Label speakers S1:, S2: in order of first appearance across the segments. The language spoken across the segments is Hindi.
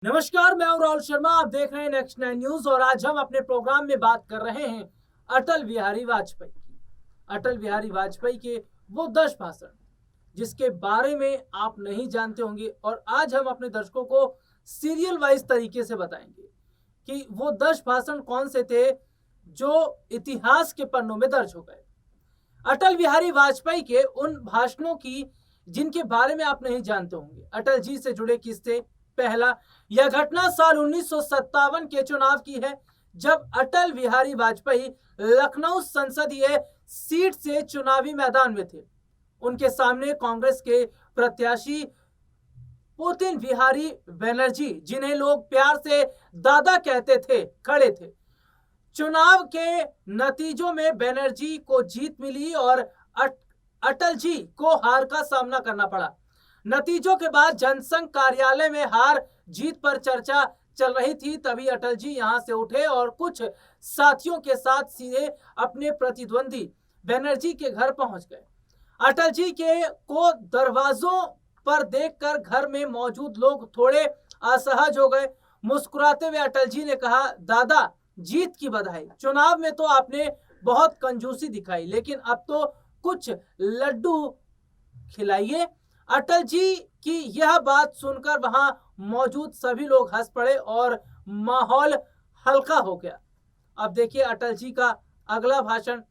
S1: नमस्कार, मैं हूं राहुल शर्मा। आप देख रहे हैं नेक्स्ट 9 न्यूज और आज हम अपने प्रोग्राम में बात कर रहे हैं अटल बिहारी वाजपेयी की। अटल बिहारी वाजपेयी के वो 10 भाषण जिसके बारे में आप नहीं जानते होंगे और आज हम अपने दर्शकों को सीरियल वाइज तरीके से बताएंगे कि वो 10 भाषण कौन से थे जो इतिहास के पन्नों में दर्ज हो गए। अटल बिहारी वाजपेयी के उन भाषणों की जिनके बारे में आप नहीं जानते होंगे। अटल जी से जुड़े किस्से। पहला, यह घटना साल 1957 के चुनाव की है जब अटल बिहारी वाजपेयी लखनऊ संसदीय सीट से चुनावी मैदान में थे। उनके सामने कांग्रेस के प्रत्याशी पुतिन बिहारी बनर्जी, जिन्हें लोग प्यार से दादा कहते थे, खड़े थे। चुनाव के नतीजों में बनर्जी को जीत मिली और अटल जी को हार का सामना करना पड़ा। नतीजों के बाद जनसंघ कार्यालय में हार जीत पर चर्चा चल रही थी। तभी अटल जी यहां से उठे और कुछ साथियों के साथ सीधे अपने प्रतिद्वंदी बनर्जी के घर पहुंच गए। अटल जी के को दरवाजों पर देखकर घर में मौजूद लोग थोड़े असहज हो गए। मुस्कुराते हुए अटल जी ने कहा, दादा जीत की बधाई। चुनाव में तो आपने बहुत कंजूसी दिखाई, लेकिन अब तो कुछ लड्डू खिलाइए। अटल जी की यह बात सुनकर वहां मौजूद सभी लोग हंस पड़े और माहौल हल्का हो गया। अब देखिए अटल जी का अगला भाषण।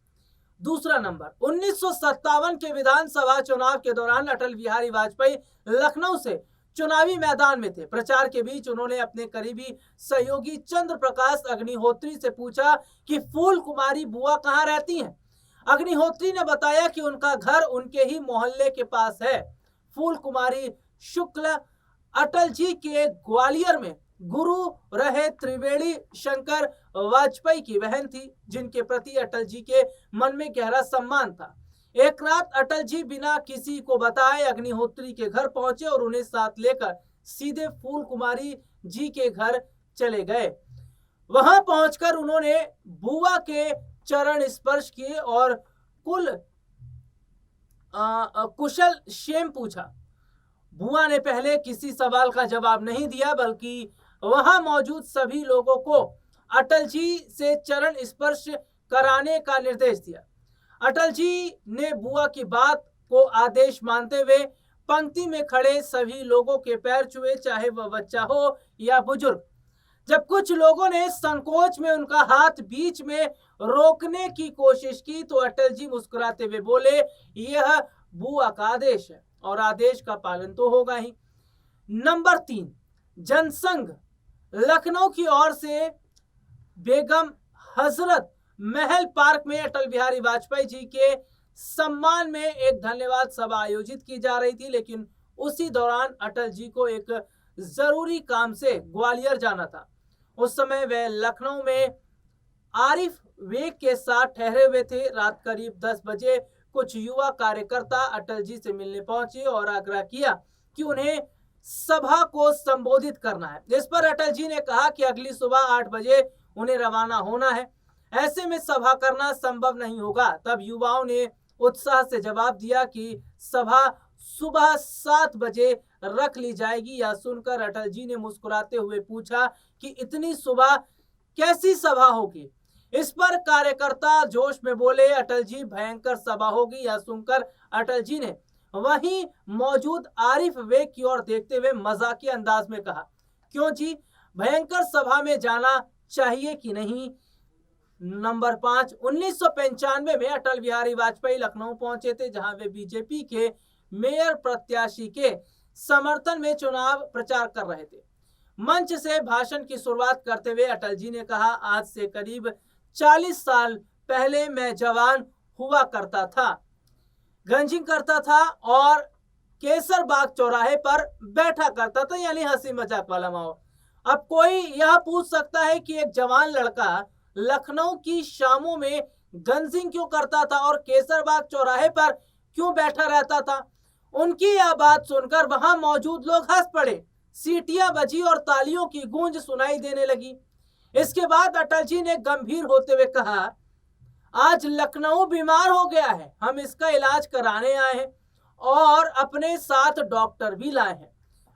S1: दूसरा नंबर, 1957 के विधानसभा चुनाव के दौरान अटल बिहारी वाजपेयी लखनऊ से चुनावी मैदान में थे। प्रचार के बीच उन्होंने अपने करीबी सहयोगी चंद्र प्रकाश अग्निहोत्री से पूछा कि फूल कुमारी बुआ कहां रहती हैं। अग्निहोत्री ने बताया कि उनका घर उनके ही मोहल्ले के पास है। फूल कुमारी शुक्ल अटल जी के ग्वालियर में गुरु रहे त्रिवेणी शंकर वाजपेयी की बहन थी, जिनके प्रति अटल जी के मन में गहरा सम्मान था। एक रात अटल जी बिना किसी को बताए अग्निहोत्री के घर पहुंचे और उन्हें साथ लेकर सीधे फूल कुमारी जी के घर चले गए। वहां पहुंचकर उन्होंने बुआ के चरण स्पर्श किए और कुशल क्षेम पूछा। बुआ ने पहले किसी सवाल का जवाब नहीं दिया, बल्कि वहां मौजूद सभी लोगों को अटल जी से चरण स्पर्श कराने का निर्देश दिया। अटल जी ने बुआ की बात को आदेश मानते हुए पंक्ति में खड़े सभी लोगों के पैर छुए, चाहे वह बच्चा हो या बुजुर्ग। जब कुछ लोगों ने संकोच में उनका हाथ बीच में रोकने की कोशिश की तो अटल जी मुस्कुराते हुए बोले, यह बुआ का आदेश है और आदेश का पालन तो होगा ही। नंबर 3, जनसंघ लखनऊ की ओर से बेगम हजरत महल पार्क में अटल बिहारी वाजपेयी जी के सम्मान में एक धन्यवाद सभा आयोजित की जा रही थी, लेकिन उसी दौरान अटल जी को एक जरूरी काम से ग्वालियर जाना था। उस समय वे लखनऊ में आरिफ वेग के साथ ठहरे हुए थे। रात करीब 10 बजे कुछ युवा कार्यकर्ता अटल जी से मिलने पहुंचे और आग्रह किया कि उन्हें सभा को संबोधित करना है। इस पर अटल जी ने कहा कि अगली सुबह 8 बजे उन्हें रवाना होना है, ऐसे में सभा करना संभव नहीं होगा। तब युवाओं ने उत्साह से जवाब दिया कि सभा सुबह 7 बजे रख ली जाएगी। यह सुनकर अटल जी ने मुस्कुराते हुए पूछा कि इतनी सुबह कैसी सभा होगी। इस पर कार्यकर्ता जोश में बोले, अटल जी भयंकर सभा होगी। यह सुनकर अटल जी ने वहीं मौजूद आरिफ वेग की ओर देखते हुए मजाकिया अंदाज में कहा, क्यों जी, भयंकर सभा में जाना चाहिए कि नहीं। नंबर 5, 1995 में अटल बिहारी वाजपेयी लखनऊ पहुंचे थे, जहां वे बीजेपी के मेयर प्रत्याशी के समर्थन में चुनाव प्रचार कर रहे थे। मंच से भाषण की शुरुआत करते हुए अटल जी ने कहा, आज से करीब 40 साल पहले मैं जवान हुआ करता था, गंजिंग करता था और केसर बाग चौराहे पर बैठा करता था, यानी हंसी मजाक वाला माहौल। अब कोई यह पूछ सकता है कि एक जवान लड़का लखनऊ की शामों में गंजिंग क्यों करता था और केसर बाग चौराहे पर क्यों बैठा रहता था। उनकी यह बात सुनकर वहां मौजूद लोग हंस पड़े। सीटियां बजी और तालियों की गूंज सुनाई देने लगी। इसके बाद अटल जी ने गंभीर होते हुए कहा, आज लखनऊ बीमार हो गया है, हम इसका इलाज कराने आए हैं और अपने साथ डॉक्टर भी लाए हैं।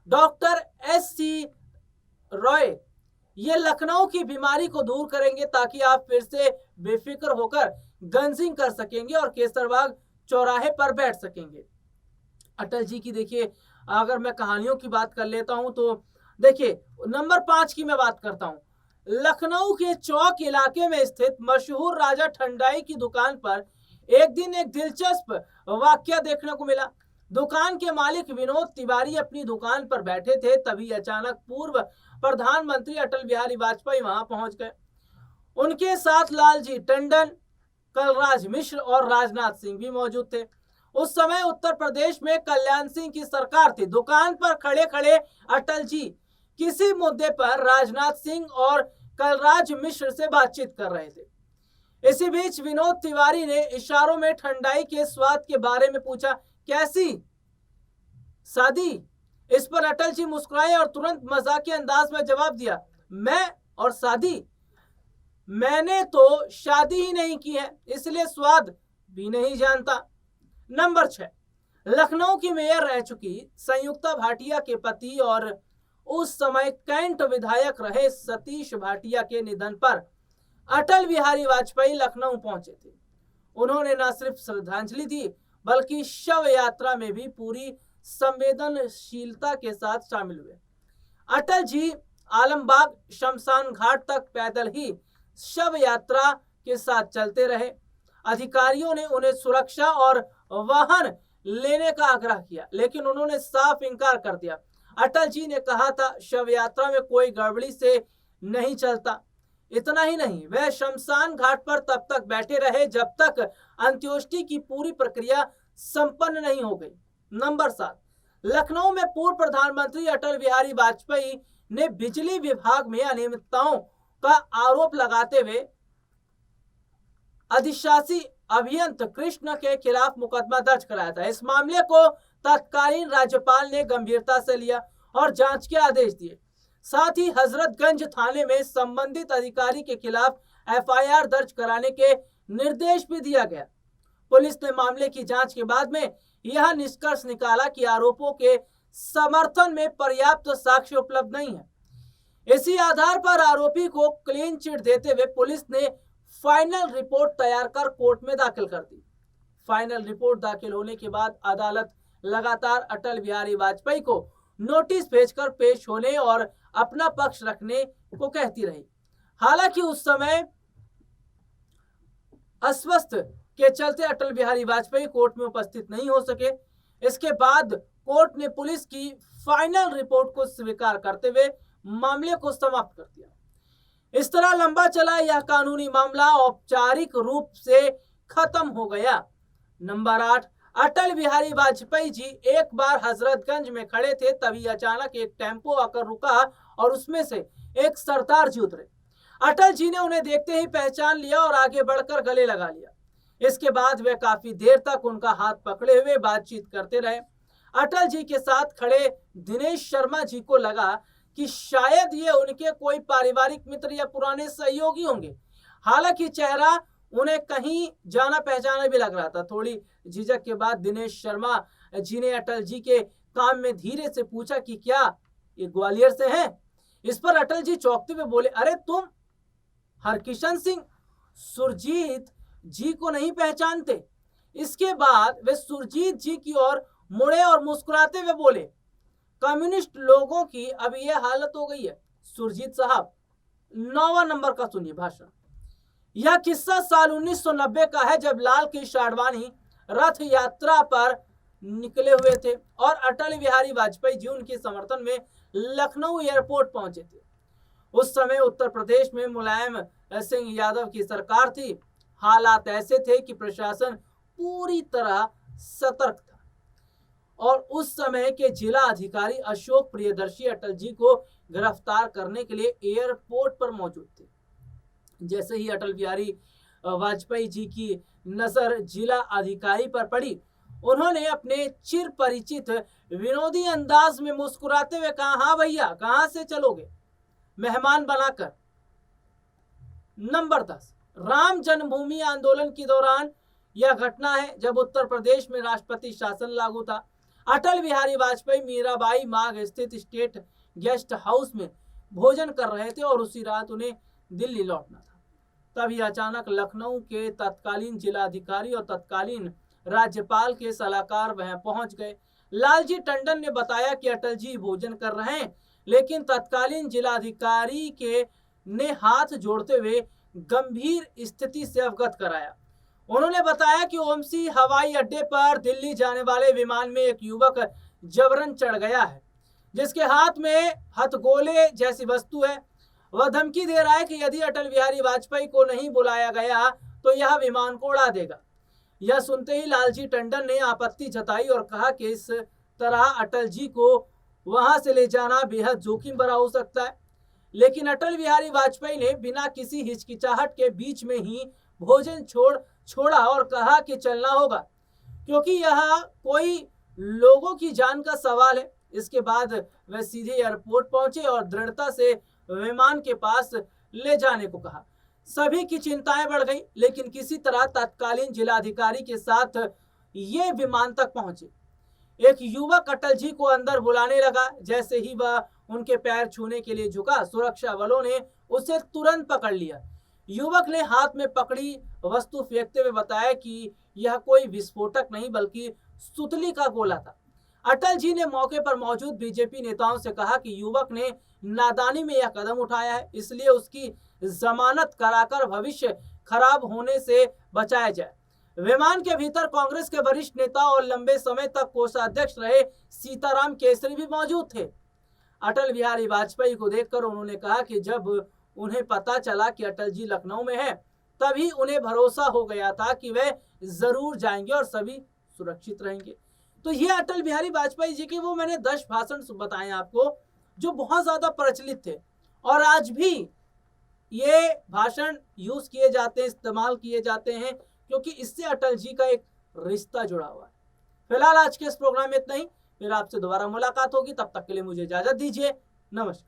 S1: डॉक्टर एस सी रॉय ये लखनऊ की बीमारी को दूर करेंगे ताकि आप फिर से बेफिक्र होकर गंजिंग कर सकेंगे और केसरबाग चौराहे पर बैठ सकेंगे। अटल जी की देखिए, अगर मैं कहानियों की बात कर लेता हूं तो देखिए नंबर 5 की मैं बात करता हूं। लखनऊ के चौक इलाके में स्थित मशहूर राजा ठंडाई की दुकान पर एक दिन एक दिलचस्प वाकया देखने को मिला। दुकान के मालिक विनोद तिवारी अपनी दुकान पर बैठे थे, तभी अचानक पूर्व प्रधानमंत्री अटल बिहारी वाजपेयी वहां पहुंच गए। उनके साथ लालजी टंडन, कलराज मिश्र और राजनाथ सिंह भी मौजूद थे। उस समय उत्तर प्रदेश में कल्याण सिंह की सरकार थी। दुकान पर खड़े खड़े अटल जी किसी मुद्दे पर राजनाथ सिंह और कलराज मिश्र से बातचीत कर रहे थे। इसी बीच विनोद तिवारी ने इशारों में ठंडाई के स्वाद के बारे में पूछा, कैसी शादी? इस पर अटल जी मुस्कुराए और तुरंत मजाकिया अंदाज में जवाब दिया, मैं और शादी? मैंने तो शादी ही नहीं की है, इसलिए स्वाद भी नहीं जानता। नंबर 6, लखनऊ की मेयर रह चुकी संयुक्ता भाटिया के पति और उस समय कैंट विधायक रहे सतीश भाटिया के निधन पर अटल बिहारी वाजपेयी लखनऊ पहुंचे थे। उन्होंने न सिर्फ श्रद्धांजलि दी बल्कि शव यात्रा में भी पूरी संवेदनशीलता के साथ शामिल हुए। अटल जी आलमबाग शमशान घाट तक पैदल ही शव यात्रा के साथ चलते रहे। अधिकारियों ने उन्हें सुरक्षा और वाहन लेने का आग्रह किया, लेकिन उन्होंने साफ इनकार कर दिया। अटल जी ने कहा था, शव यात्रा में कोई गड़बड़ी से नहीं चलता। इतना ही नहीं, वह शमशान घाट पर तब तक बैठे रहे जब तक अंत्योष्टि की पूरी प्रक्रिया संपन्न नहीं हो गई। नंबर 7, लखनऊ में पूर्व प्रधानमंत्री अटल बिहारी वाजपेयी ने बिजली विभाग में अनियमितताओं का आरोप लगाते हुए अधिशासी अभियंता कृष्ण के खिलाफ मुकदमा दर्ज कराया था। इस मामले को तत्कालीन राज्यपाल ने गंभीरता से लिया और जांच के आदेश दिए। साथ ही हजरतगंज थाने में संबंधित अधिकारी के खिलाफ एफआईआर दर्ज कराने के निर्देश भी दिया गया। पुलिस ने मामले की जांच के बाद में यह निष्कर्ष निकाला कि आरोपों के समर्थन में पर्याप्त साक्ष्य उपलब्ध नहीं है। इसी आधार पर आरोपी को क्लीन चिट देते हुए पुलिस ने फाइनल रिपोर्ट तैयार कर कोर्ट में दाखिल कर दी। फाइनल रिपोर्ट दाखिल होने के बाद अदालत लगातार अटल बिहारी वाजपेयी को नोटिस भेजकर पेश होने और अपना पक्ष रखने को कहती रही। हालांकि उस समय अस्वस्थ के चलते अटल बिहारी वाजपेयी कोर्ट में उपस्थित नहीं हो सके। इसके बाद कोर्ट ने पुलिस की फाइनल रिपोर्ट को स्वीकार करते हुए मामले को समाप्त कर दिया। इस तरह लंबा चला यह कानूनी मामला औपचारिक रूप से खत्म हो गया। नंबर 8, अटल बिहारी वाजपेयी जी एक बार हजरतगंज में खड़े थे, तभी अचानक एक टेम्पो आकर रुका और उसमें से एक सरदार जी उतरे। अटल जी ने उन्हें देखते ही पहचान लिया और आगे बढ़कर गले लगा लिया। इसके बाद वे काफी देर तक उनका हाथ पकड़े हुए बातचीत करते रहे। अटल जी के साथ खड़े दिनेश शर्मा जी को लगा कि शायद ये उनके कोई पारिवारिक मित्र या पुराने सहयोगी होंगे। हालांकि चेहरा उन्हें कहीं जाना पहचाना भी लग रहा था। थोड़ी झिझक के बाद दिनेश शर्मा जी ने अटल जी के काम में धीरे से पूछा कि क्या ये ग्वालियर से हैं? इस पर अटल जी चौंकते हुए बोले, अरे तुम हरकिशन सिंह सुरजीत जी को नहीं पहचानते? इसके बाद वे सुरजीत जी की ओर मुड़े और मुस्कुराते हुए बोले, कम्युनिस्ट लोगों की अब यह हालत हो गई है। सुरजीत साहब, 9वां नंबर का सुनिए भाषण। यह किस्सा साल 1990 का है, जब लाल कृष्ण आडवाणी रथ यात्रा पर निकले हुए थे और अटल बिहारी वाजपेयी जी उनके समर्थन में लखनऊ एयरपोर्ट पहुंचे थे। उस समय उत्तर प्रदेश में मुलायम सिंह यादव की सरकार थी। हालात ऐसे थे कि प्रशासन पूरी तरह सतर्क था और उस समय के जिला अधिकारी अशोक प्रियदर्शी अटल जी को गिरफ्तार करने के लिए एयरपोर्ट पर मौजूद थे। जैसे ही अटल बिहारी वाजपेयी जी की नजर जिला अधिकारी पर पड़ी, उन्होंने अपने चिर परिचित विनोदी अंदाज में मुस्कुराते हुए कहा, हाँ भैया, कहां से चलोगे मेहमान बनाकर। नंबर 10, राम जन्मभूमि आंदोलन के दौरान यह घटना है, जब उत्तर प्रदेश में राष्ट्रपति शासन लागू था। अटल बिहारी वाजपेयी मीराबाई मार्ग स्थित स्टेट गेस्ट हाउस में भोजन कर रहे थे और उसी रात उन्हें दिल्ली लौटना था। तभी अचानक लखनऊ के तत्कालीन जिलाधिकारी और तत्कालीन राज्यपाल के सलाहकार वहां पहुंच गए। लालजी टंडन ने बताया कि अटल जी भोजन कर रहे हैं, लेकिन तत्कालीन जिलाधिकारी के ने हाथ जोड़ते हुए गंभीर स्थिति से अवगत कराया। उन्होंने बताया कि ओमसी हवाई अड्डे पर दिल्ली जाने वाले विमान में एक युवक जबरन चढ़ गया है, जिसके हाथ में हथगोले जैसी वस्तु है। वह धमकी दे रहा है कि यदि अटल बिहारी वाजपेयी को नहीं बुलाया गया तो यह विमान को उड़ा देगा। यह सुनते ही लालजी टंडन ने आपत्ति जताई और कहा कि इस तरह अटल जी को वहां से ले जाना बेहद जोखिम भरा हो सकता है। लेकिन अटल बिहारी वाजपेयी ने बिना किसी हिचकिचाहट के बीच में ही भोजन छोड़ा और कहा कि चलना होगा, क्योंकि यह कोई लोगों की जान का सवाल है। इसके बाद वह सीधे एयरपोर्ट पहुंचे और दृढ़ता से विमान के पास ले जाने को कहा। सभी की चिंताएं बढ़ गई, लेकिन किसी तरह तत्कालीन जिलाधिकारी के साथ ये विमान तक पहुंचे। एक युवक अटल जी को अंदर बुलाने लगा। जैसे ही वह उनके पैर छूने के लिए झुका, सुरक्षा बलों ने उसे तुरंत पकड़ लिया। युवक ने हाथ में पकड़ी वस्तु फेंकते हुए बताया कि यह कोई विस्फोटक नहीं बल्कि सुतली का गोला था। अटल जी ने मौके पर मौजूद बीजेपी नेताओं से कहा कि युवक ने नादानी में यह कदम उठाया है, इसलिए उसकी जमानत कराकर भविष्य खराब होने से बचाया जाए। विमान के भीतर कांग्रेस के वरिष्ठ नेता और लंबे समय तक कोषाध्यक्ष रहे सीताराम केसरी भी मौजूद थे। अटल बिहारी वाजपेयी को देखकर उन्होंने कहा कि जब उन्हें पता चला कि अटल जी लखनऊ में हैं, तभी उन्हें भरोसा हो गया था कि वे जरूर जाएंगे और सभी सुरक्षित रहेंगे। तो ये अटल बिहारी वाजपेयी जी के वो मैंने 10 भाषण बताए आपको, जो बहुत ज्यादा प्रचलित थे और आज भी ये भाषण यूज किए जाते हैं, इस्तेमाल किए जाते हैं, क्योंकि इससे अटल जी का एक रिश्ता जुड़ा हुआ है। फिलहाल आज के इस प्रोग्राम में इतना ही, फिर आपसे दोबारा मुलाकात होगी। तब तक के लिए मुझे इजाजत दीजिए। नमस्कार।